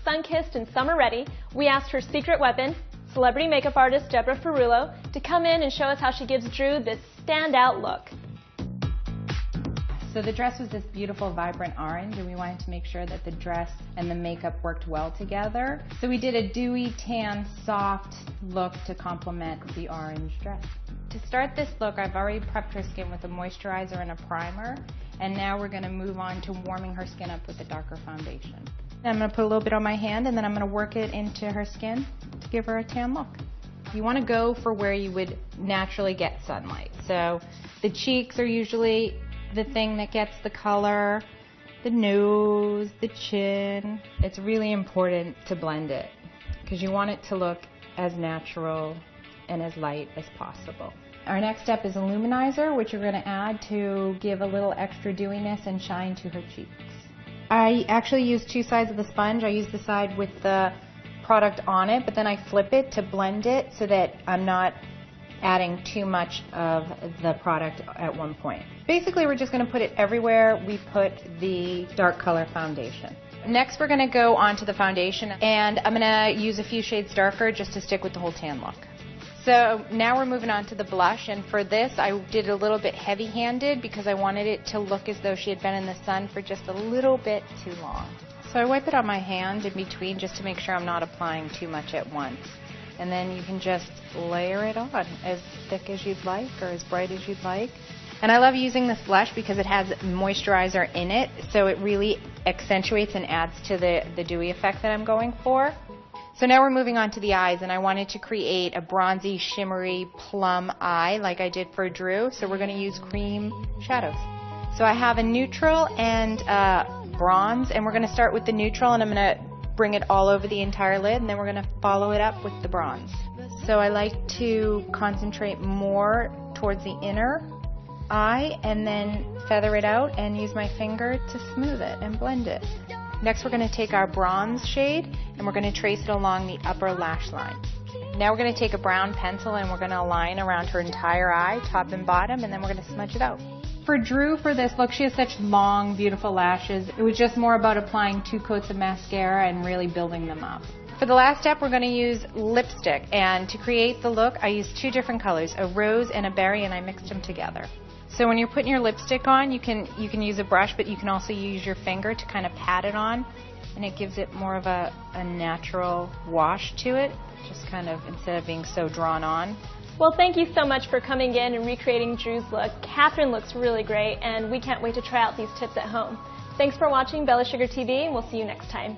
sun-kissed and summer-ready, we asked her secret weapon, celebrity makeup artist Deborah Ferrulo, to come in and show us how she gives Drew this standout look. So the dress was this beautiful, vibrant orange, and we wanted to make sure that the dress and the makeup worked well together. So we did a dewy, tan, soft look to complement the orange dress. To start this look, I've already prepped her skin with a moisturizer and a primer, and now we're going to move on to warming her skin up with a darker foundation. I'm going to put a little bit on my hand, and then I'm going to work it into her skin to give her a tan look. You want to go for where you would naturally get sunlight. So the cheeks are usually the thing that gets the color, the nose, the chin. It's really important to blend it because you want it to look as natural and as light as possible. Our next step is a luminizer, which you're going to add to give a little extra dewiness and shine to her cheeks. I actually use two sides of the sponge. I use the side with the product on it, but then I flip it to blend it so that I'm not adding too much of the product at one point. Basically, we're just going to put it everywhere we put the dark color foundation. Next, we're going to go on to the foundation, and I'm going to use a few shades darker just to stick with the whole tan look. So now we're moving on to the blush, and for this I did a little bit heavy-handed because I wanted it to look as though she had been in the sun for just a little bit too long. So I wipe it on my hand in between just to make sure I'm not applying too much at once. And then you can just layer it on as thick as you'd like or as bright as you'd like. And I love using this blush because it has moisturizer in it, so it really accentuates and adds to the dewy effect that I'm going for. So now we're moving on to the eyes, and I wanted to create a bronzy, shimmery plum eye like I did for Drew, so we're going to use cream shadows. So I have a neutral and bronze, and we're going to start with the neutral, and I'm going to bring it all over the entire lid, and then we're going to follow it up with the bronze. So I like to concentrate more towards the inner eye and then feather it out and use my finger to smooth it and blend it. Next, we're going to take our bronze shade and we're going to trace it along the upper lash line. Now we're going to take a brown pencil and we're going to align around her entire eye, top and bottom, and then we're going to smudge it out. For Drew, for this look, she has such long, beautiful lashes. It was just more about applying 2 coats of mascara and really building them up. For the last step, we're going to use lipstick, and to create the look, I used 2 different colors, a rose and a berry, and I mixed them together. So when you're putting your lipstick on, you can use a brush, but you can also use your finger to kind of pat it on, and it gives it more of a natural wash to it, just kind of instead of being so drawn on. Well, thank you so much for coming in and recreating Drew's look. Catherine looks really great, and we can't wait to try out these tips at home. Thanks for watching Bella Sugar TV, and we'll see you next time.